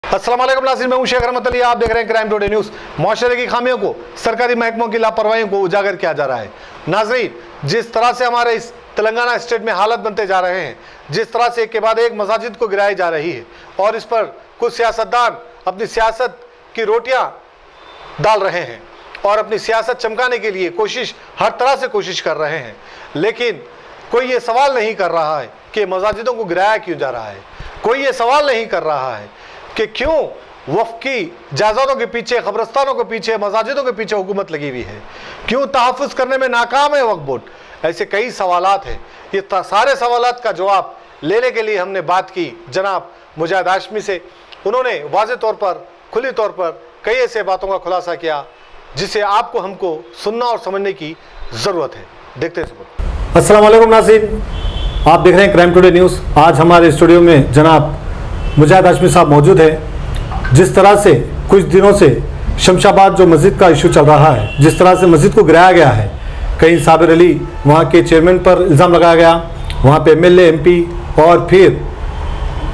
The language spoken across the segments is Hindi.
अस्सलाम वालेकुम नाज़रीन, मैं हूं शेख रहमत अली। आप देख रहे हैं क्राइम टुडे न्यूज़। मुआशरे की खामियों को, सरकारी महकमों की लापरवाहियों को उजागर किया जा रहा है। नाज़रीन, जिस तरह से हमारे इस तेलंगाना स्टेट में हालात बनते जा रहे हैं, जिस तरह से एक के बाद एक मसाजिद को गिराई जा रही है और इस पर कुछ सियासतदान अपनी सियासत की रोटियाँ डाल रहे हैं और अपनी सियासत चमकाने के लिए हर तरह से कोशिश कर रहे हैं, लेकिन कोई ये सवाल नहीं कर रहा है कि मसाजिदों को गिराया क्यों जा रहा है। कोई ये सवाल नहीं कर रहा है कि क्यों वक्फ की जायदादों के पीछे, कब्रस्तानों के पीछे, मसाजिदों के पीछे हुकूमत लगी हुई है, क्यों तहफ़्फ़ुज़ करने में नाकाम है वक्फ बोर्ड। ऐसे कई सवालात हैं। ये सारे सवालात का जवाब लेने के लिए हमने बात की जनाब मुजाहिद हाशमी से। उन्होंने वाज़े तौर पर, खुली तौर पर कई ऐसे बातों का खुलासा किया जिसे आपको हमको सुनना और समझने की ज़रूरत है। देखते हैं। अस्सलाम वालेकुम नाज़रीन, आप देख रहे हैं क्राइम टुडे न्यूज़। आज हमारे स्टूडियो में जनाब मुजाहिद हाशमी साहब मौजूद हैं। जिस तरह से कुछ दिनों से शमशाबाद जो मस्जिद का इशू चल रहा है, जिस तरह से मस्जिद को गिराया गया है, कहीं साबिर अली वहाँ के चेयरमैन पर इल्ज़ाम लगाया गया, वहाँ पे एमएलए एमपी और फिर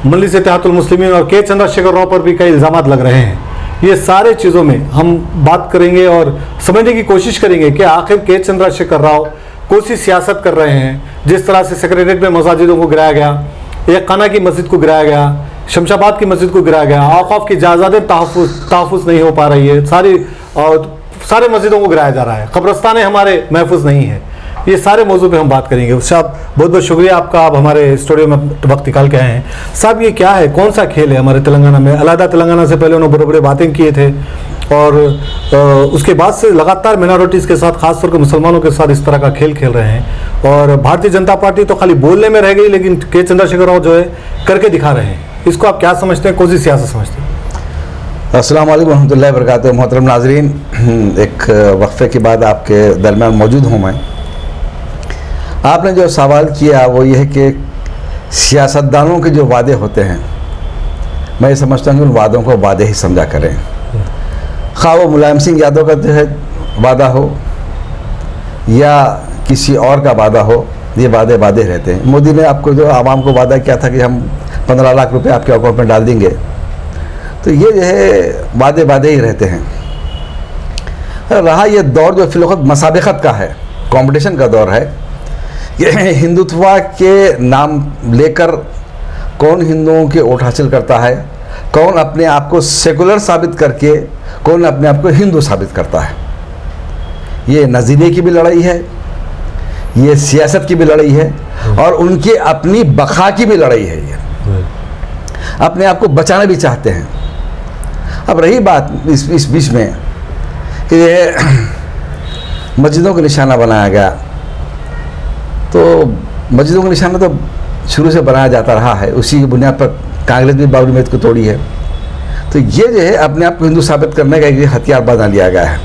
मजलिस इत्तेहादुल मुस्लिमीन और के चंद्रशेखर राव पर भी कई इल्ज़ामात लग रहे हैं। ये सारे चीज़ों में हम बात करेंगे और समझने की कोशिश करेंगे कि आखिर के चंद्रशेखर राव कौन सी सियासत कर रहे हैं। जिस तरह से सेक्रेटरीट में मसाजिदों को गिराया गया, एक खाना की मस्जिद को गिराया गया, शमशाबाद की मस्जिद को गिराया गया, औक़ाफ़ की जायदादें तहफ़्फ़ुज़ नहीं हो पा रही है, सारे मस्जिदों को गिराया जा रहा है, कब्रस्तानें हमारे महफूज नहीं है। ये सारे मौजू पे हम बात करेंगे। साहब बहुत बहुत शुक्रिया आपका, आप हमारे स्टूडियो में वक्त निकाल के आए हैं। साहब ये क्या है, कौन सा खेल है हमारे तेलंगाना में? अलहदा तेलंगाना से पहले उन्होंने बड़े बड़े बातें किए थे और उसके बाद से लगातार मिनॉरिटीज़ के साथ, खासतौर पर मुसलमानों के साथ इस तरह का खेल खेल रहे हैं। और भारतीय जनता पार्टी तो खाली बोलने में रह गई, लेकिन के चंद्रशेखर राव जो है करके दिखा रहे हैं। इसको आप क्या समझते हैं, कौन सी सियासत समझते हैं? अस्सलाम वालेकुम रहमतुल्लाहि व बरकातुहू। मोहतरम नाज़रीन, एक वक्फे के बाद आपके दरमियान मौजूद हूँ मैं। आपने जो सवाल किया वो ये है कि सियासतदानों के जो वादे होते हैं, मैं ये समझता हूँ कि उन वादों को वादे ही समझा करें। खा वो मुलायम सिंह यादव का जो है वादा हो या किसी और का वादा हो, ये वादे वादे रहते हैं। मोदी ने आपको जो आवाम को वादा किया था कि हम 15 लाख रुपए आपके अकाउंट में डाल देंगे, तो ये जो है वादे वादे ही रहते हैं। रहा ये दौर जो फिलवक्त मसाबकत का है, कंपटीशन का दौर है, ये हिंदुत्व के नाम लेकर कौन हिंदुओं के वोट हासिल करता है, कौन अपने आप को सेकुलर साबित करके कौन अपने आप को हिंदू साबित करता है। ये नज़रिए की भी लड़ाई है, ये सियासत की भी लड़ाई है और उनकी अपनी बखा की भी लड़ाई है। ये अपने आप को बचाना भी चाहते हैं। अब रही बात इस बीच में कि ये मस्जिदों को निशाना बनाया गया, तो मस्जिदों का निशाना तो शुरू से बनाया जाता रहा है, उसी की बुनियाद पर कांग्रेस भी बाबरी मस्जिद को तोड़ी है। तो ये जो है अपने आप को हिंदू साबित करने का एक हथियार बना लिया गया है।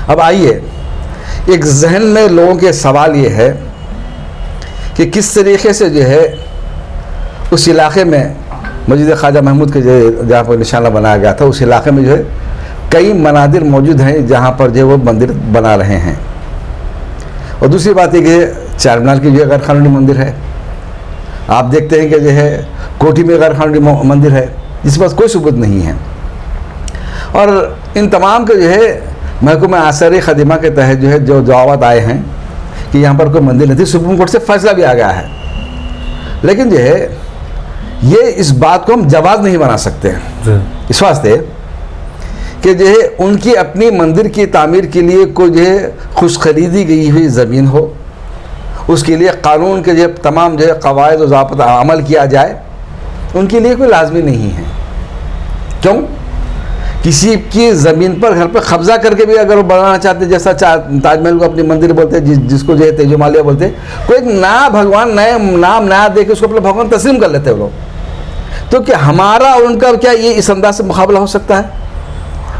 अब आइए, एक जहन में लोगों के सवाल ये है कि किस तरीके से जो है उस इलाके में मस्जिद ख्वाजा महमूद के जो जहाँ पर निशाना बनाया गया था, उस इलाके में जो है कई मनादिर मौजूद हैं जहाँ पर जो वो मंदिर बना रहे हैं। और दूसरी बात एक है, चार मीनार की जो गैर कानूनी मंदिर है। आप देखते हैं कि जो है कोठी में गैर कानूनी मंदिर है जिस पर कोई सबूत नहीं है। और इन तमाम के जो है महकमा आसर खदीमा के तहत जो है जो जवाब आए हैं कि यहाँ पर कोई मंदिर नहीं थी, सुप्रीम कोर्ट से फैसला भी आ गया है। लेकिन जो है ये इस बात को हम जवाब नहीं बना सकते इस वास्ते कि जो है उनकी अपनी मंदिर की तामीर के लिए कोई जो है खुश खरीदी गई हुई ज़मीन हो, उसके लिए कानून के जो तमाम जो है कवायद और ज़ाब्ता अमल किया जाए, उनके लिए कोई लाजमी नहीं है। क्यों? किसी की ज़मीन पर, घर पर कब्ज़ा करके भी अगर वो बनाना चाहते, जैसा ताजमहल को अपनी मंदिर बोलते हैं, जिसको जो है तेजुमालिया बोलते हैं, कोई एक नया भगवान, नए नाम नया दे के उसको अपना भगवान तस्लीम कर लेते हैं वो लोग। तो क्या हमारा और उनका क्या ये इस अंदाज से मुकाबला हो सकता है?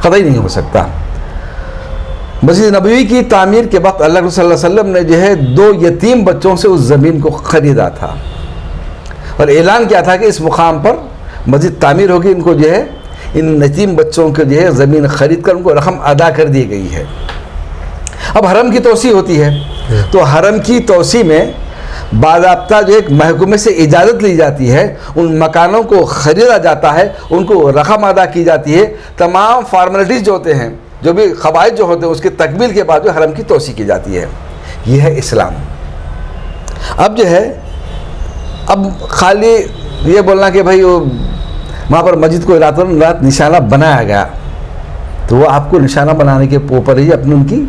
कतई नहीं हो सकता। मस्जिद नबवी की तामीर के वक्त अल्लाह सल्लल्लाहु अलैहि वसल्लम ने जो है 2 यतीम बच्चों से उस ज़मीन को ख़रीदा था और ऐलान किया था कि इस मुकाम पर मस्जिद तामीर होगी। इनको जो है इन यतीम बच्चों के जो है ज़मीन ख़रीद कर उनको रकम अदा कर दी गई है। अब हरम की तोसी होती है, तो हरम की तोसी में बाज़ाब्ता जो एक महकमे से इजाज़त ली जाती है, उन मकानों को ख़रीदा जाता है, उनको रकम अदा की जाती है, तमाम फार्मेलिटीज़ जो होते हैं, जो भी क़वाइद जो होते हैं, उसकी तकमील के बाद जो हरम की तोसी की जाती है। यह है इस्लाम। अब जो है, अब खाली ये बोलना कि भाई वो वहाँ पर मस्जिद को रातों रात निशाना बनाया गया, तो वो आपको निशाना बनाने के ऊपर ही अपनी उनकी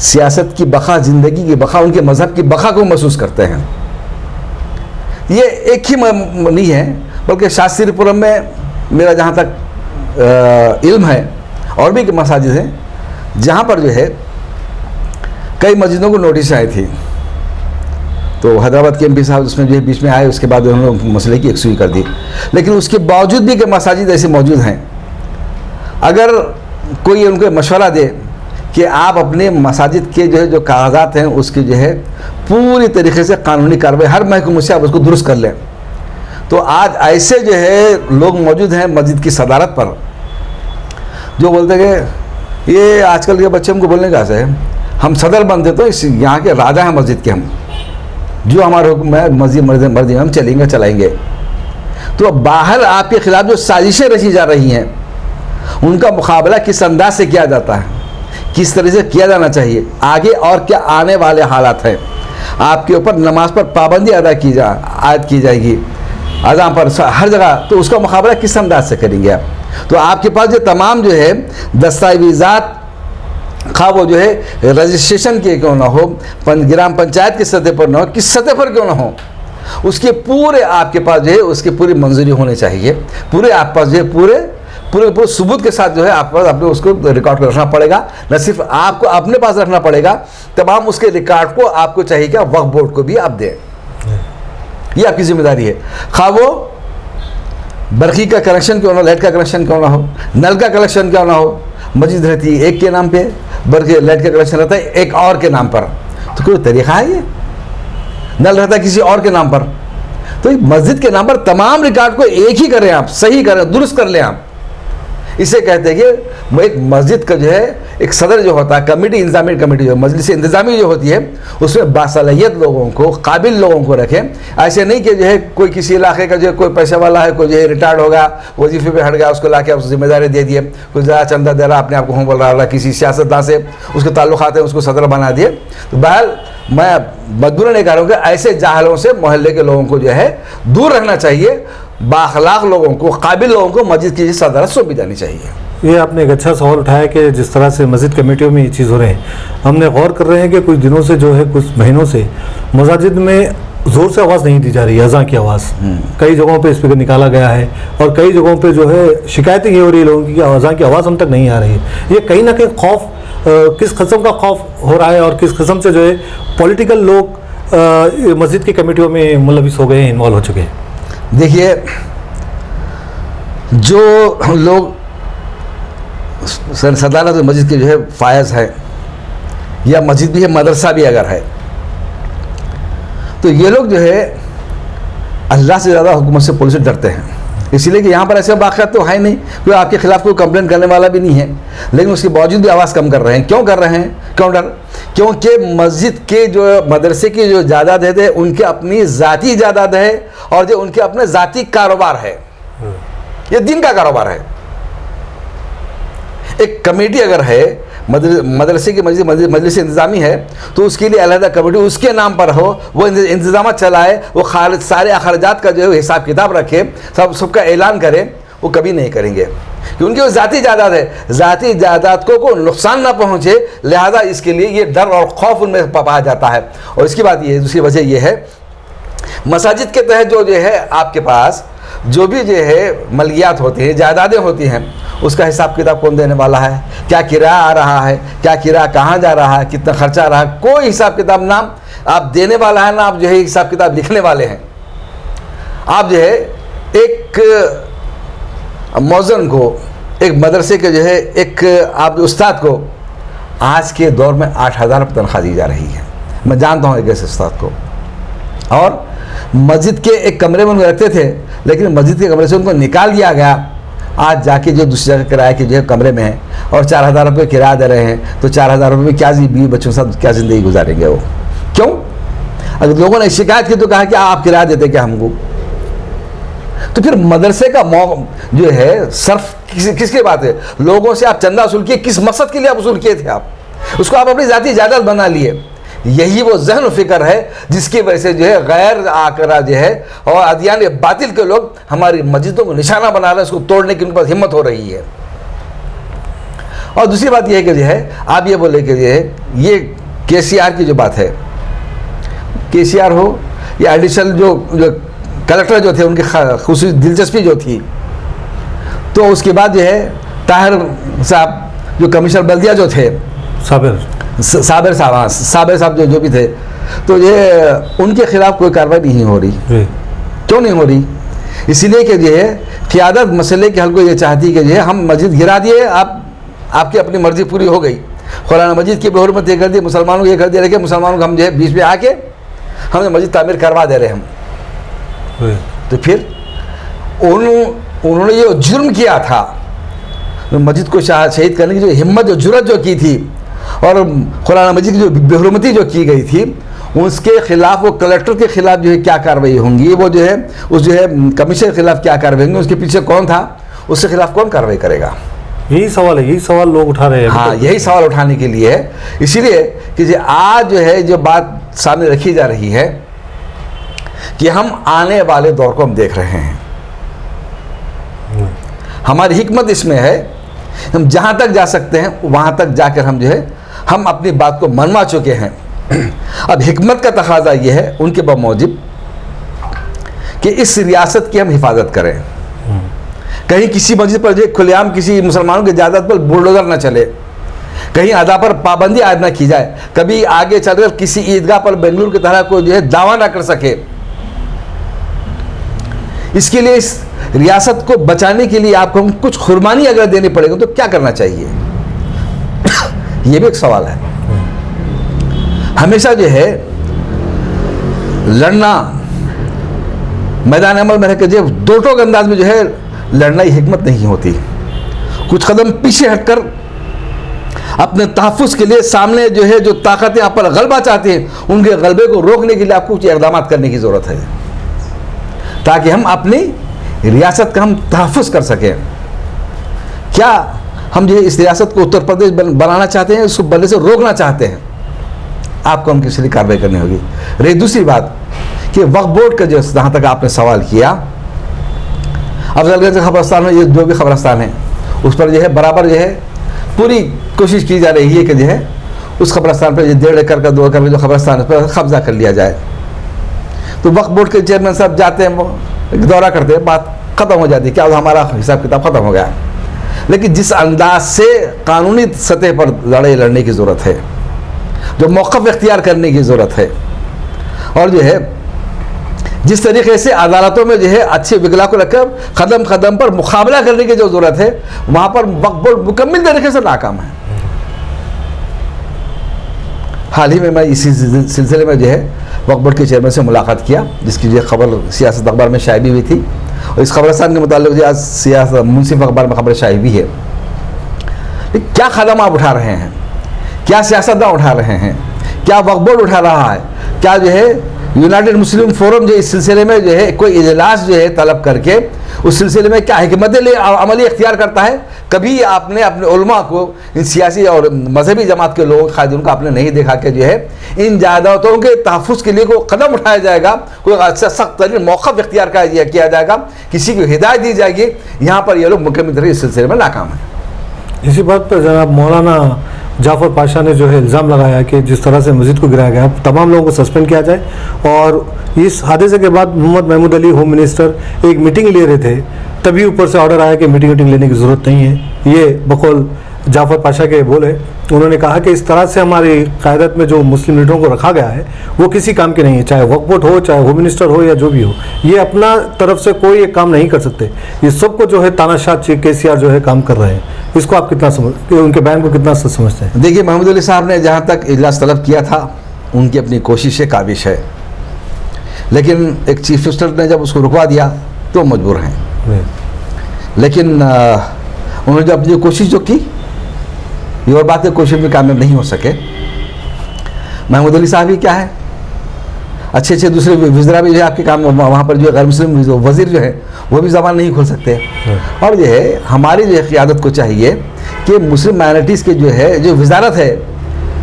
सियासत की बका, ज़िंदगी की बका, उनके मज़हब की बका को महसूस करते हैं। ये एक ही नहीं है, बल्कि शास्त्रीपुरम में मेरा जहाँ तक इल्म है, और भी मसाजिद हैं जहाँ पर जो है कई मस्जिदों को नोटिस आई थी, तो हैदराबाद के एमपी साहब उसमें जो है बीच में आए, उसके बाद उन्होंने मसले की एकसुई कर दी। लेकिन उसके बावजूद भी कि मसाजिद ऐसे मौजूद हैं, अगर कोई उनको मशवरा दे कि आप अपने मसाजिद के जो कागजात हैं उसकी जो है पूरी तरीके से कानूनी कार्रवाई हर महकमे से आप उसको दुरुस्त कर लें, तो आज ऐसे जो है लोग मौजूद हैं मस्जिद की सदारत पर, जो बोलते हैं कि ये आजकल के बच्चे हमको बोलने का है, हम सदर बनते तो इस यहाँ के राजा हैं मस्जिद के, हम जो हमारे हुक्म है मस्जिद मर्जी हम चलेंगे चलाएंगे। तो बाहर आपके खिलाफ जो साजिशें रची जा रही हैं, उनका मुकाबला किस अंदाज से किया जाता है, किस तरह से किया जाना चाहिए, आगे और क्या आने वाले हालात हैं, आपके ऊपर नमाज पर पाबंदी आयद की जाएगी, अज़ान पर हर जगह, तो उसका मुकाबला किस अंदाज से करेंगे आप। तो आपके पास जो तमाम जो है दस्तावेज़ात, खा वो जो है रजिस्ट्रेशन के क्यों ना हो, ग्राम पंचायत की सतह पर ना हो, किस सतह पर क्यों ना हो, उसके पूरे आपके पास जो है उसकी पूरी मंजूरी होनी चाहिए, पूरे आप पास जो है पूरे सबूत के साथ जो है आप पास अपने उसको रिकॉर्ड रखना पड़ेगा। न सिर्फ आपको अपने पास रखना पड़ेगा, तमाम उसके रिकॉर्ड को आपको चाहिए क्या वक्फ बोर्ड को भी आप दें, ये आपकी जिम्मेदारी है। खा वो बरखी का कनेक्शन क्यों ना हो, लाइट का कनेक्शन क्यों ना हो, नल का कनेक्शन क्यों ना हो, मस्जिद रहती है एक के नाम पे, बल्कि लाइट का कनेक्शन रहता है एक और के नाम पर, तो कोई तरीका है ये, नल रहता है किसी और के नाम पर, तो मस्जिद के नाम पर तमाम रिकॉर्ड को एक ही करें आप, सही करें, दुरुस्त कर लें आप। इसे कहते हैं कि एक मस्जिद का जो है एक सदर जो होता है, कमेटी, इंतजामी कमेटी जो मजलिस इंतजामी जो होती है, उसमें बासलाहियत लोगों को, काबिल लोगों को रखें। ऐसे नहीं कि जो है कोई किसी इलाके का जो है कोई पैसे वाला है, कोई जो है रिटायर्ड होगा, वजीफे पे हट गया, उसको ला के आप जिम्मेदारी दे दिए, कुछ ज़्यादा चंदा दे रहा, अपने आप को हों बोल रहा, किसी सियासतदान से उसके ताल्लुकात हैं, उसको सदर बना दिए। तो बहरहाल मैं मजबूरन नहीं कह रहा हूँ कि ऐसे जाहलों से मोहल्ले के लोगों को जो है दूर रखना चाहिए, बाखलाक लोगों को, काबिल लोगों को मस्जिद की सदारत सौंपी जानी चाहिए। ये आपने एक अच्छा सवाल उठाया कि जिस तरह से मस्जिद कमेटियों में ये चीज़ हो रही है, हमने गौर कर रहे हैं कि कुछ दिनों से जो है, कुछ महीनों से मस्जिद में ज़ोर से आवाज़ नहीं दी जा रही है, अज़ान की आवाज़। कई जगहों पे स्पीकर निकाला गया है और कई जगहों पे जो है शिकायतें ये हो रही है लोगों की कि अज़ान की आवाज़ हम तक नहीं आ रही है। ये कहीं ना कहीं खौफ, किस किस्म का खौफ हो रहा है और किस किस्म से जो है पॉलिटिकल लोग मस्जिद की कमेटियों में मुलविस हो गए हैं, इन्वॉल्व हो चुके हैं। देखिए, जो लोग सदारत मस्जिद के जो है फायज है, या मस्जिद भी है, मदरसा भी अगर है, तो ये लोग जो है अल्लाह से ज़्यादा हुकूमत से, पुलिस से डरते हैं। इसीलिए कि यहाँ पर ऐसे वाक़यात तो है नहीं, कोई आपके खिलाफ कोई कंप्लेन करने वाला भी नहीं है, लेकिन उसके बावजूद भी आवाज़ कम कर रहे हैं। क्यों कर रहे हैं, क्यों डर? क्योंकि मस्जिद के जो मदरसे की जो जायदाद है उनके अपनी ज़ाती जायदाद है, और जो उनके अपने ज़ाती कारोबार है, ये दिन का कारोबार है। एक कमेटी अगर है मदरसे की मजलिस इंतज़ामी है, तो उसके लिए अलहदा कमेटी उसके नाम पर हो, वो इंतज़ाम चलाए, वो सारे अखराजात का जो है हिसाब किताब रखे, सबका ऐलान करे, वो कभी नहीं करेंगे, क्योंकि उनकी वो ज़ाती जायदाद है। ज़ाती जायदाद को नुकसान ना पहुँचे, लिहाजा इसके लिए ये डर और खौफ उनमें पाया जाता है। और इसकी बात ये, दूसरी वजह यह है, मसाजिद के तहत जो है आपके पास जो भी जो है मलकियात होती हैं, जायदादें होती हैं, उसका हिसाब किताब कौन देने वाला है, क्या किराया आ रहा है, क्या किराया कहाँ जा रहा है, कितना खर्चा आ रहा है, कोई हिसाब किताब ना आप देने वाला है, ना आप जो है हिसाब किताब लिखने वाले हैं। आप जो है एक मौज़न को, एक मदरसे के जो है एक आप उस्ताद को आज के दौर में 8,000 रुपये तनख्वाह दी जा रही है। मैं जानता हूँ एक ऐसे उस्ताद को, और मस्जिद के एक कमरे में उनको रखते थे, लेकिन मस्जिद के कमरे से उनको निकाल दिया गया। आज जाके जो दूसरी जगह किराए के जो है कमरे में है, और 4,000 रुपये किराया दे रहे हैं, तो 4,000 रुपये में क्या बीवी बच्चों के साथ क्या ज़िंदगी गुजारेंगे वो? क्यों? अगर लोगों ने शिकायत की तो कहा कि आप किराया देते क्या हमको? तो फिर मदरसे का जो है सर्फ किसकी बात है? लोगों से आप चंदा वसूल किए, किस मकसद के लिए आप वसूल किए थे? आप उसको आप अपनी जाती जायदाद बना लिए। यही वो जहन फिक्र है जिसकी वजह से जो है गैर आकरा जो है और अदियान बातिल के लोग हमारी मस्जिदों को निशाना बना रहे हैं, उसको तोड़ने की उनके पास हिम्मत हो रही है। और दूसरी बात यह है कि जो है आप ये बोले कि जो है ये केसीआर की जो बात है, केसीआर हो या एडिशनल जो कलेक्टर जो थे उनकी खुशी दिलचस्पी जो थी, तो उसके बाद जो है ताहिर साहब जो कमिश्नर बल्दिया जो थे, साबिर साहब जो भी थे, तो ये उनके खिलाफ कोई कार्रवाई नहीं हो रही। क्यों नहीं हो रही? इसीलिए कि जो है क़ियादत मसले के हल को ये चाहती कि जो है हम मस्जिद गिरा दिए, आपकी अपनी मर्जी पूरी हो गई, कुरान मस्जिद की बेहुरमत ये कर दी, मुसलमानों को ये कर दिया, लेकिन मुसलमानों को हम जो है बीच में आके हमें मस्जिद तामीर करवा दे रहे हम। तो फिर उन्होंने ये जुर्म किया था, मस्जिद को शहीद करने की जो हिम्मत जो जुर्रत जो की थी और कुरान मस्जिद की जो बेहुरमती जो की गई थी, उसके खिलाफ वो कलेक्टर के खिलाफ जो है क्या कार्रवाई होंगी, वो जो है उस जो है कमिश्नर के खिलाफ क्या कार्रवाई होंगी, उसके पीछे कौन था, उसके खिलाफ कौन कार्रवाई करेगा? यही सवाल है, यही सवाल लोग उठा रहे हैं। हाँ, यही सवाल उठाने के लिए है। इसीलिए कि जो आज जो है जो बात सामने रखी जा रही है कि हम आने वाले दौर को हम देख रहे हैं। हमारी हिकमत इसमें है, हम जहाँ तक जा सकते हैं वहाँ तक जाकर हम जो है हम अपनी बात को मनवा चुके हैं। अब हिकमत का तकाजा ये है उनके बमौजिब कि इस रियासत की हम हिफाजत करें, कहीं किसी मस्जिद पर जो खुलेआम किसी मुसलमानों की जायदाद पर बुलडोजर न चले, कहीं अदा पर पाबंदी आयद न की जाए, कभी आगे चलकर किसी ईदगाह पर बेंगलुरु की तरह कोई जो है दावा ना कर सके। इसके लिए इस रियासत को बचाने के लिए आपको हम कुछ कुर्बानी अगर देनी पड़ेगी तो क्या करना चाहिए? यह भी एक सवाल है। हमेशा जो है लड़ना मैदान अमल में रहकर जो दो टोक अंदाज में जो है लड़ना ही हिकमत नहीं होती। कुछ कदम पीछे हटकर अपने तहफ़्फ़ुज़ के लिए सामने जो है जो ताकतें आप पर गलबा चाहती हैं उनके गलबे को रोकने के लिए आपको कुछ इक़दाम करने की ज़रूरत है ताकि हम अपनी रियासत का हम तहफ़्फ़ुज़ कर सकें। क्या हम जो इस रियासत को उत्तर प्रदेश बनाना चाहते हैं, उसको बनने से रोकना चाहते हैं? आपको हम किसी लिए कार्रवाई करनी होगी। रही दूसरी बात कि वक्फ बोर्ड का जो जहाँ तक आपने सवाल किया, अफजलगंज खबरस्तान में ये जो भी खबरस्तान है उस पर जो है बराबर जो है पूरी कोशिश की जा रही है कि जो है उस खबरस्तान पर 1.5 एकड़ का 2 एकड़ का जो खबरस्तान है उस पर कब्जा कर लिया जाए। तो वक्फ बोर्ड के चेयरमैन साहब जाते हैं, वो दौरा करते हैं, बात ख़त्म हो जाती है, क्या हमारा हिसाब किताब ख़त्म हो गया। लेकिन जिस अंदाज से कानूनी सतह पर लड़ाई लड़ने की ज़रूरत है, जो मौक़िफ़ इख्तियार करने की ज़रूरत है, और जो है जिस तरीके से अदालतों में जो है अच्छे विकला को रखकर कदम कदम पर मुकाबला करने की जो ज़रूरत है, वहाँ पर वक्फ बोर्ड मुकम्मल तरीके से नाकाम है। हाल ही में मैं इसी सिलसिले में जो है वक्फ बोर्ड के चेयरमैन से मुलाकात किया, जिसकी जो खबर सियासत अखबार में शाये भी हुई थी, और इस खबरस्तान के मुताल्लिक़ जो आज सियासत मुंसिफ अखबार में खबर शाये भी है। क्या कदम आप उठा रहे हैं? क्या सियासतदान उठा रहे हैं? क्या वक्फ बोर्ड उठा रहा है? क्या जो है यूनाइटेड मुस्लिम फोरम जो इस सिलसिले में जो है कोई इजलास जो है तलब करके उस सिलसिले में क्या हिकमत अमली इख्तियार करता है? कभी आपने अपने उलमा को, इन सियासी और मजहबी जमात के लोगों खादिम को आपने नहीं देखा कि जो है इन जायदादों के तहफ़्फ़ुज़ के लिए कोई कदम उठाया जाएगा, कोई अच्छा सख्त तरीन मौक़िफ़ इख्तियार किया जाएगा, किसी को हिदायत दी जाएगी। यहाँ पर ये लोग मुकम्मल तरह इस सिलसिले में नाकाम है। इसी बात पर जनाब मौलाना जाफ़र पाशा ने जो है इल्ज़ाम लगाया कि जिस तरह से मस्जिद को गिराया गया, तमाम लोगों को सस्पेंड किया जाए। और इस हादसे के बाद मोहम्मद महमूद अली होम मिनिस्टर एक मीटिंग ले रहे थे, तभी ऊपर से ऑर्डर आया कि मीटिंग लेने की ज़रूरत नहीं है। ये बकौल जाफ़र पाशा के बोले, उन्होंने कहा कि इस तरह से हमारी क़यादत में जो मुस्लिम लीडरों को रखा गया है वो किसी काम के नहीं है, चाहे वक्फ बोर्ड हो, चाहे होम मिनिस्टर हो या जो भी हो, ये अपना तरफ से कोई एक काम नहीं कर सकते। ये सबको जो है तानाशाह केसीआर जो है काम कर रहे हैं। इसको आप कितना उनके बयान को कितना सच समझते हैं? देखिए, महमूद अली साहब ने जहाँ तक इजलास तलब किया था उनकी अपनी कोशिश काबिश है, लेकिन एक चीफ मिनिस्टर ने जब उसको रुकवा दिया तो मजबूर हैं। लेकिन उन्होंने जब अपनी कोशिश जो की, ये और बात है, कोशिश में कामयाब नहीं हो सके। महमूद अली साहब ही क्या है, अच्छे अच्छे दूसरे वज़रा भी जो है आपके काम वहाँ पर जो है गैर मुस्लिम वज़ीर जो है वो भी ज़बान नहीं खोल सकते। और जो है हमारी जो है क़ियादत को चाहिए कि मुस्लिम माइनॉरिटीज़ के जो है जो वजारत है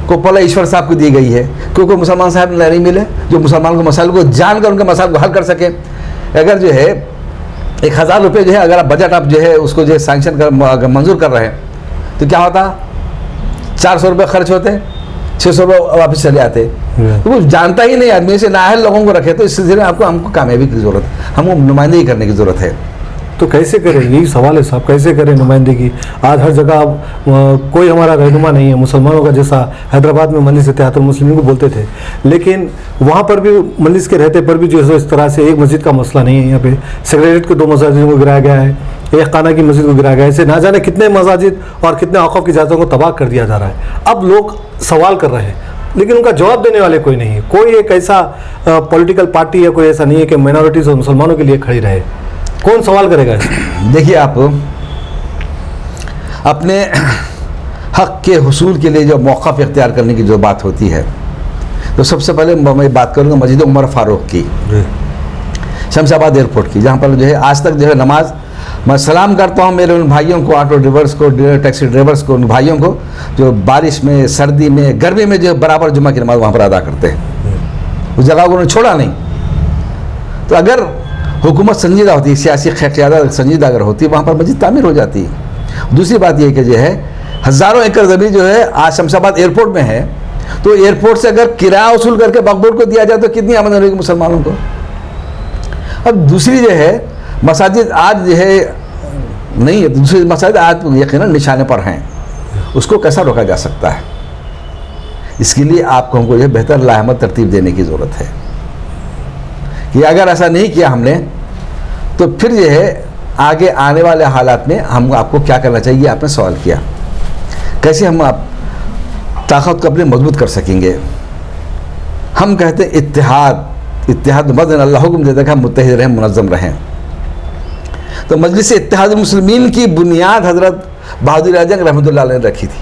को पहले ईश्वर साहब को दी गई है, क्योंकि मुसलमान साहब नहीं मिले जो मुसलमान को मसाइल को जानकर उनके मसाइल को हल कर सके। अगर जो है 1000 रुपये जो है अगर आप बजट आप जो है उसको जो है सैंक्शन कर मंजूर कर रहे हैं तो क्या होता, 400 रुपये खर्च होते, 600 रुपये वापस चले आते। तो वो जानता ही नहीं आदमी से नाअहल लोगों को रखे, तो इस सिलसिले में हमको कामयाबी की ज़रूरत है, हमको नुमाइंदगी करने की ज़रूरत है। तो कैसे करें, यही सवाल है साहब, कैसे करें नुमाइंदगी? आज हर जगह कोई हमारा रहनुमा नहीं है मुसलमानों का, जैसा हैदराबाद में मजलिस इत्तेहादुल मुस्लिमीन को बोलते थे, लेकिन वहाँ पर भी मजलिस के रहते पर भी जो है इस तरह से एक मस्जिद का मसला नहीं है। यहाँ पे सेक्रेटरीट के 2 मसाजिद को गिराया गया है, एक खाना की मस्जिद को गिराया गया है, ऐसे ना जाने कितने मसाजिद और कितने औक़ाफ़ की जातों को तबाह कर दिया जा रहा है। अब लोग सवाल कर रहे हैं लेकिन उनका जवाब देने वाले कोई नहीं है। कोई एक ऐसा पॉलिटिकल पार्टी या कोई ऐसा नहीं है कि माइनॉरिटीज़ और मुसलमानों के लिए खड़ी रहे। कौन सवाल करेगा? देखिए, आप अपने हक़ के हुसूल के लिए जो मौक़िफ़ इख्तियार करने की जो बात होती है, तो सबसे पहले मैं बात करूँगा मस्जिद उमर फ़ारूक की, शमशाबाद एयरपोर्ट की, जहाँ पर जो है आज तक जो है नमाज मैं सलाम करता हूँ मेरे उन भाइयों को, ऑटो ड्राइवर्स को, टैक्सी ड्राइवर्स को, उन भाइयों को जो बारिश में, सर्दी में, गर्मी में जो बराबर जुम्मा की नमाज़ वहाँ पर अदा करते हैं। उस जगह को उन्होंने छोड़ा नहीं। तो अगर हुकूमत संजीदा होती, सियासी क़यादत संजीदा अगर होती, वहाँ पर मस्जिद तामीर हो जाती। दूसरी बात यह कि जो है हज़ारों एकड़ ज़मीन जो है आज शमशाबाद एयरपोर्ट में है, तो एयरपोर्ट से अगर किराया वसूल करके बकबोर्ड को दिया जाए तो कितनी आमदनी होगी मुसलमानों को। अब दूसरी जो है मसाजिद आज जो है नहीं है, दूसरी मसाजिद आज यकीनन निशाने पर हैं, उसको कैसा रोका जा सकता है? इसके लिए आपको हमको यह बेहतर लाहमत तरतीब देने की ज़रूरत है कि अगर ऐसा नहीं किया हमने तो फिर जो है आगे आने वाले हालात में हम आपको क्या करना चाहिए, आपने सवाल किया कैसे हम आप ताकत को अपने मजबूत कर सकेंगे। हम कहते हैं इत्तिहाद मदन अल्लाह हुक्म देता है हम मुत्तहिद रहें, मुनज़्ज़म रहें। तो मजलिस इत्तेहादुल मुस्लिमीन की बुनियाद हज़रत बहादुर आजम रहमतुल्लाह अलैह ने रखी थी।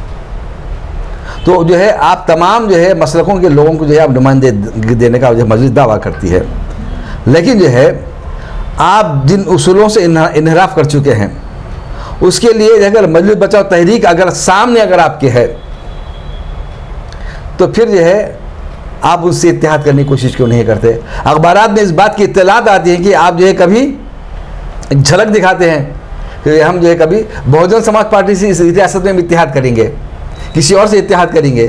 तो जो है आप तमाम जो है मसलकों के लोगों को जो है आप नुमाइंदे देने का जो मजलिस दावा करती है, लेकिन जो है आप जिन उसूलों से इन्हराफ कर चुके हैं उसके लिए अगर मजलिस बचाओ तहरीक अगर सामने अगर आपके है तो फिर जो है आप उससे इत्तेहाद करने की कोशिश क्यों नहीं करते? अखबारात में इस बात की इत्तलात आती है कि आप जो है कभी एक झलक दिखाते हैं कि हम जो है कभी बहुजन समाज पार्टी से इस रियासत में इत्तेहाद करेंगे, किसी और से इत्तेहाद करेंगे,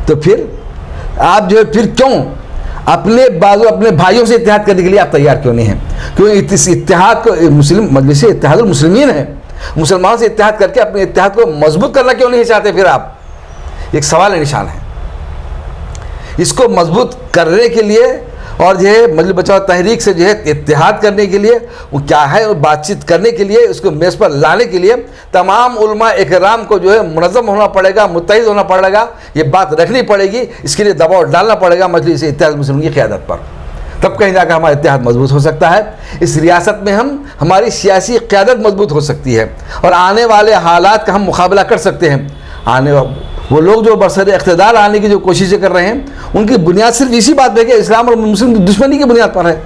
तो फिर आप जो है फिर क्यों अपने भाइयों से इत्तेहाद करने के लिए आप तैयार क्यों नहीं हैं? क्योंकि इस इत्तेहाद को मुस्लिम मजलिस इत्तेहादुल मुस्लिमीन है, मुसलमानों से इत्तेहाद करके अपने इत्तेहाद को मजबूत करना क्यों नहीं चाहते? फिर आप एक सवाल निशान है। इसको मजबूत करने के लिए और जो है मजलिस बचाओ तहरीक से जो है इत्तेहाद करने के लिए वो क्या है, वो बातचीत करने के लिए, उसको मेज़ पर लाने के लिए तमाम उलमा इकराम को जो है मुनज़्ज़म होना पड़ेगा, मुत्तहिद होना पड़ेगा, ये बात रखनी पड़ेगी। इसके लिए दबाव डालना पड़ेगा मजलिस इत्तेहादुल मुस्लिमीन की क़यादत पर, तब कहीं जाकर हमारा इत्तेहाद मजबूत हो सकता है। इस रियासत में हमारी सियासी क़यादत मजबूत हो सकती है और आने वाले हालात का हम मुकाबला कर सकते हैं। वो लोग जो बरसर इक़्तिदार आने की जो कोशिशें कर रहे हैं उनकी बुनियाद सिर्फ इसी बात पे कि इस्लाम और मुस्लिम दुश्मनी की बुनियाद पर है।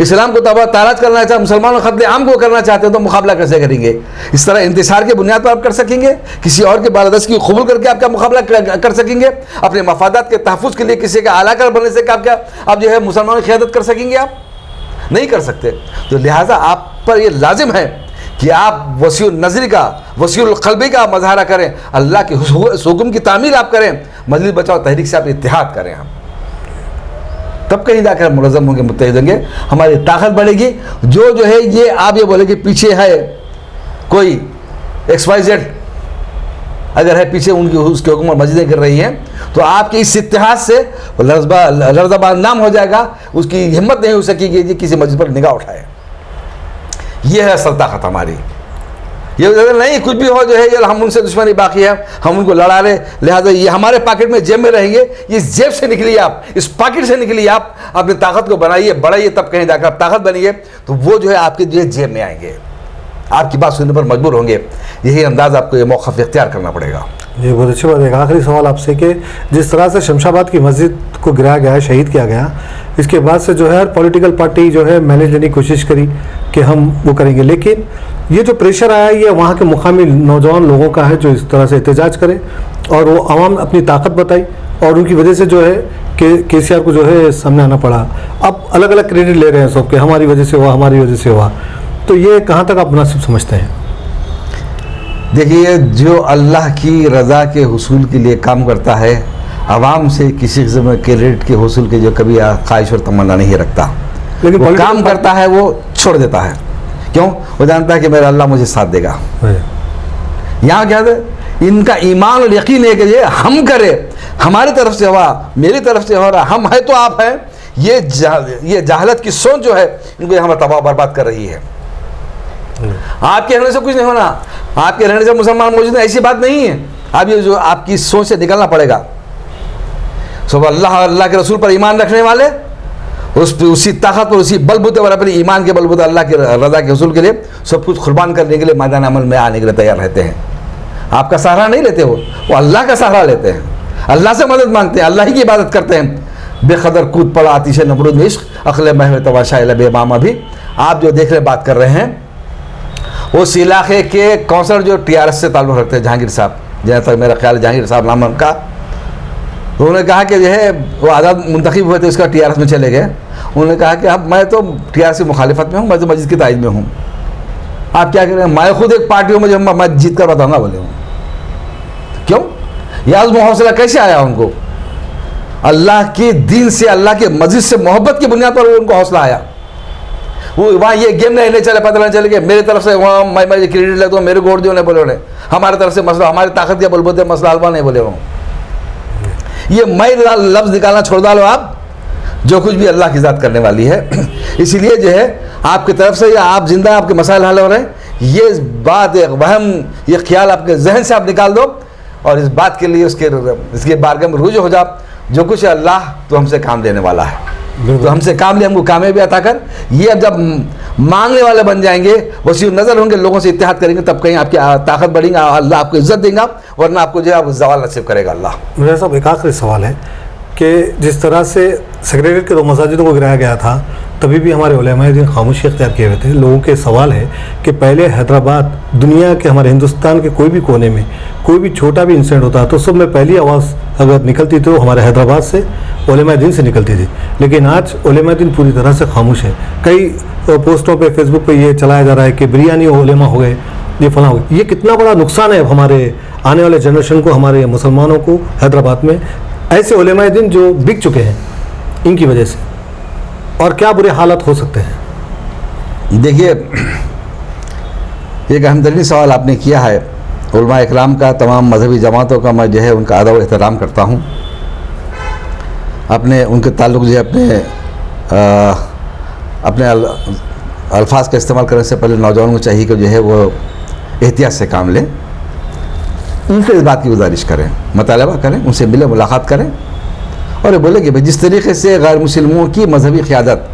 इस्लाम को ताराज करना चाहते, मुसलमानों क़त्ल आम को करना चाहते हैं, तो मुकाबला कैसे करेंगे? इस तरह इंतसार के बुनियाद पर आप कर सकेंगे? किसी और के बालादस्त की कबूल करके आप क्या मुकाबला कर सकेंगे? अपने मफादात के तहफ़्फ़ुज़ के लिए किसी का आलाकार बनने से आप क्या आप जो है मुसलमानों की क़यादत कर सकेंगे? आप नहीं कर सकते। तो लिहाजा आप पर यह लाजिम है कि आप वसीउल नज़री का, वसीउल क़ल्बी का मज़ाहरा करें, अल्लाह के हुक्म की तामील आप करें, मजलिस बचाओ तहरीक से आप इत्तेहाद करें। हम तब कहीं जाकर मुनज़्ज़म होंगे, मुत्तहिद होंगे, हमारी ताकत बढ़ेगी। जो है ये आप ये बोले कि पीछे है कोई XYZ अगर है पीछे उनकी उसके हुक्म मस्जिदें कर रही हैं, तो आपके इस इत्तेहाद से लर्ज़ाबाद नाम हो जाएगा, उसकी हिम्मत नहीं हो सकेगी कि किसी मस्जिद पर निगाह उठाए। ये है असल ताकत हमारी। ये नहीं कुछ भी हो जो है ये हम उनसे दुश्मनी बाकी है, हम उनको लड़ा रहे, लिहाजा ये हमारे पॉकेट में जेब में रहेंगे। इस जेब से निकलिए आप, इस पॉकेट से निकलिए आप, अपनी ताकत को बनाइए, बढ़ाइए, तब कहीं जाकर आप ताकत बनिए तो वो जो है आपके जो है जेब में आएंगे। आपकी बात सुनने पर मजबूर होंगे। यही अंदाज आपको ये मौक़िफ़ इख्तियार करना पड़ेगा। ये बहुत अच्छी बात है। एक आखिरी सवाल आपसे कि जिस तरह से शमशाबाद की मस्जिद को गिराया गया, शहीद किया गया, इसके बाद से जो है हर पॉलिटिकल पार्टी जो है मैनेज लेने की कोशिश करी कि हम वो करेंगे, लेकिन ये जो प्रेशर आया ये वहाँ के मुकामी नौजवान लोगों का है जो इस तरह से एहतजाज करे और वो आवाम अपनी ताकत बताई और उनकी वजह से जो है KCR को जो है सामने आना पड़ा। अब अलग अलग क्रेडिट ले रहे हैं सब कि हमारी वजह से हुआ, हमारी वजह से हुआ, तो ये कहाँ तक आप मुनासिब समझते हैं? देखिए, जो अल्लाह की रज़ा के हुसूल के लिए काम करता है, आवाम से किसी किस्म के क्रेडिट के हुसूल के जो कभी ख्वाहिश और तमन्ना नहीं रखता, लेकिन वो काम करता है वो छोड़ देता है। क्यों? वो जानता है कि मेरा अल्लाह मुझे साथ देगा। यहाँ क्या है, इनका ईमान और यकीन है कि ये हम करें, हमारी तरफ से हुआ, मेरी तरफ से हो रहा, हम है तो आप हैं। ये जाहलत की सोच जो है इनको यहाँ तबाह बर्बाद कर रही है। आपके रहने से कुछ नहीं होना, आपके रहने से मुसलमान मौजूद है, ऐसी बात नहीं है। अब ये जो आपकी सोच से निकलना पड़ेगा। सब अल्लाह के रसूल पर ईमान रखने वाले उसी ताकत पर, उसी बलबूते पर, अपने ईमान के बलबूते अल्लाह की रज़ा के रसूल के लिए सब कुछ कुर्बान करने के लिए मैदान अमल में आने के लिए तैयार रहते हैं। आपका सहारा नहीं लेते, वो अल्लाह का सहारा लेते हैं, अल्लाह से मदद मांगते हैं, अल्लाह ही की इबादत करते हैं। बेखदर कूद पड़ा आतिश नमरूद में इश्क अखले महव तवाशा बेमामा भी। आप जो देख रहे बात कर रहे हैं, उस इलाके के कौंसलर जो TRS से ताल्लुक़ रखते हैं, जहांगीर साहब, जहाँ तक मेरा ख्याल जहांगीर साहब नाम उनका, उन्होंने कहा कि जो है वो आज़ाद मुंतखब हुए थे, उसका TRS में चले गए। उन्होंने कहा कि अब मैं तो TRS की मुखालिफत में हूँ, मैं तो मस्जिद की ताइद में हूँ, आप क्या करें? मैं खुद एक पार्टी हूँ, मुझे मैं जीत कर बताऊँगा बोले हूँ। क्यों? यह आज़म हौसला कैसे आया उनको? अल्लाह के दीन से, अल्लाह के मस्जिद से मोहब्बत की बुनियाद पर उनको हौसला आया। वो वहाँ ये गेम नहीं चले, पता नहीं चले कि मेरी तरफ से वहाँ मैं क्रेडिट लेता हूँ, मेरे गोड़ जो नहीं बोले उन्हें, हमारी तरफ से मसला, हमारी ताकत के बलबूते मसला हलवा नहीं बोले। ये मैं लफ्ज़ निकालना छोड़ डालो आप, जो कुछ भी अल्लाह की ज़ात करने वाली है। इसीलिए जो है आपकी तरफ से या आप जिंदा, आपके मसाइल हल हो रहे हैं, ये बात एक वहम, ये ख्याल आपके जहन से आप निकाल दो और इस बात के लिए इसके बारगाह में रुजू हो जाओ। जो कुछ है अल्लाह तो हमसे काम लेने वाला है, तो हमसे काम ले, हमको कामयाबी अता कर। ये अब जब मांगने वाले बन जाएंगे, वसी नज़र होंगे, लोगों से इत्तेहाद करेंगे, तब कहीं आपकी ताकत बढ़ेगी, अल्लाह आपको इज्जत देगा, वरना आपको जो है ज़वाल नसीब करेगा अल्लाह। मेरा साहब एक आखिरी सवाल है कि जिस तरह से सेक्रेटरीट के 2 मसाजिदों को गिराया गया था, तभी भी हमारे उलेमाए दीन खामोशी इख्तियार किए हुए थे। लोगों के सवाल है कि पहले हैदराबाद, दुनिया के, हमारे हिंदुस्तान के कोई भी कोने में कोई भी छोटा भी इंसिडेंट होता तो सब में पहली आवाज़ अगर निकलती तो हमारे हैदराबाद से, उलेमाए दीन से निकलती थी। लेकिन आज उलेमाए दीन पूरी तरह से खामोश है। कई पोस्टों पे, फेसबुक पे ये चलाया जा रहा है कि बिरयानी उलेमा हो गए, ये फला हो गए। ये कितना बड़ा नुकसान है हमारे आने वाले जनरेशन को, हमारे मुसलमानों को हैदराबाद में ऐसे उलेमाए दीन जो बिक चुके हैं इनकी वजह से, और क्या बुरे हालात हो सकते हैं? देखिए, एक अहम तरीन सवाल आपने किया है। उलमा इकराम का, तमाम मजहबी जमातों का मैं जो है उनका अदब और एहतराम करता हूँ। अपने उनके ताल्लुक़ जो है अपने अल्फाज का इस्तेमाल करने से पहले नौजवानों को चाहिए कि जो है वो एहतियात से काम लें। उनसे इस बात की गुजारिश करें, मुतालबा करें, उनसे मिले, मुलाकात करें और ये बोले कि भाई जिस तरीके से गैर मुस्लिमों की मजहबी क़यादत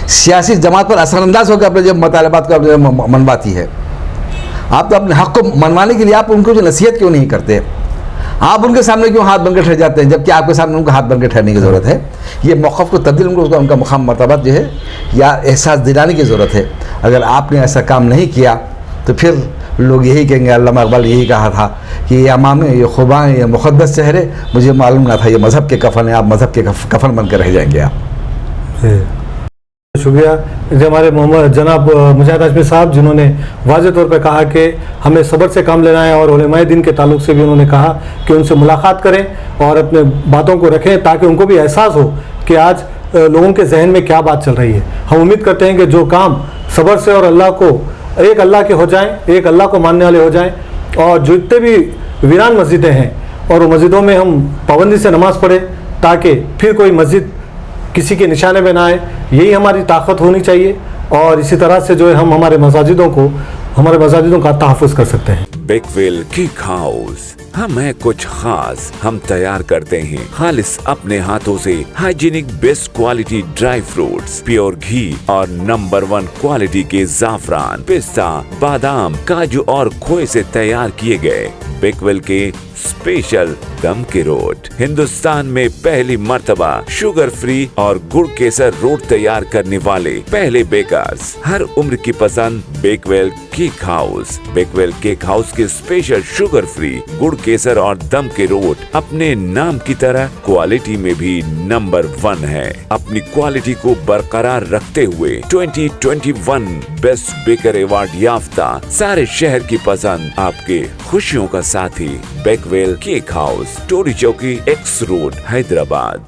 सियासी जमात पर असरअंदाज होकर अपने जो मुतालबात को मनवाती है, आप तो अपने हक़ को मनवाने के लिए आप उनको जो नसीहत क्यों नहीं करते? आप उनके सामने क्यों हाथ बन के ठहर जाते हैं, जबकि आपके सामने उनको हाथ बन के ठहरने की ज़रूरत है। ये मौक़िफ़ को तब्दील, उनका मुक़ाम मर्तबा जो है या एहसास दिलाने की ज़रूरत है। अगर आपने ऐसा काम नहीं किया तो फिर लोग यही कहेंगे, अल्लामा इक़बाल यही कहा था कि ये अमामे, ये ख़ुबाएँ, ये मुक़द्दस चेहरे, मुझे मालूम ना था ये मज़हब के कफ़न है, आप मज़हब के कफ़न बन कर रह जाएंगे आप। शुक्रिया जो हमारे मोहम्मद जनाब मुजाहिद हाशमी साहब, जिन्होंने वाज़ेह तौर पर कहा कि हमें सब्र से काम लेना है, और उलेमाए दीन के ताल्लुक़ से भी उन्होंने कहा कि उनसे मुलाकात करें और अपने बातों को रखें ताकि उनको भी एहसास हो कि आज लोगों के जहन में क्या बात चल रही है। हम उम्मीद करते हैं कि जो काम सब्र से और अल्लाह को, एक अल्लाह के हो जाएँ, एक अल्लाह को मानने वाले हो जाएँ, और जितने भी वीरान मस्जिदें हैं और वो मस्जिदों में हम पाबंदी से नमाज़ पढ़ें ताकि फिर कोई मस्जिद किसी के निशाने में ना आए। यही हमारी ताकत होनी चाहिए, और इसी तरह से जो है हम हमारे मसाजिदों का तहफ़्फ़ुज़ कर सकते हैं। Bigwell Cake House, हम है कुछ खास, हम तैयार करते हैं खालिस अपने हाथों से hygienic best quality dry fruits, pure घी और नंबर 1 क्वालिटी के जाफरान, पिस्ता, बादाम, काजू और खोए से तैयार किए गए बेकवेल के स्पेशल दम के रोट। हिंदुस्तान में पहली मर्तबा शुगर फ्री और गुड़ केसर रोट तैयार करने वाले पहले बेकर्स। हर उम्र की पसंद Bakewell cake house. Bakewell cake house के स्पेशल शुगर फ्री गुड़ केसर और दम के रोट अपने नाम की तरह क्वालिटी में भी नंबर 1 है। अपनी क्वालिटी को बरकरार रखते हुए 2021 बेस्ट बेकर अवार्ड याफ्ता सारे शहर की पसंद, आपके खुशियों का साथी बेकवेल केक हाउस, टोरी चौकी, एक्स रोड, हैदराबाद।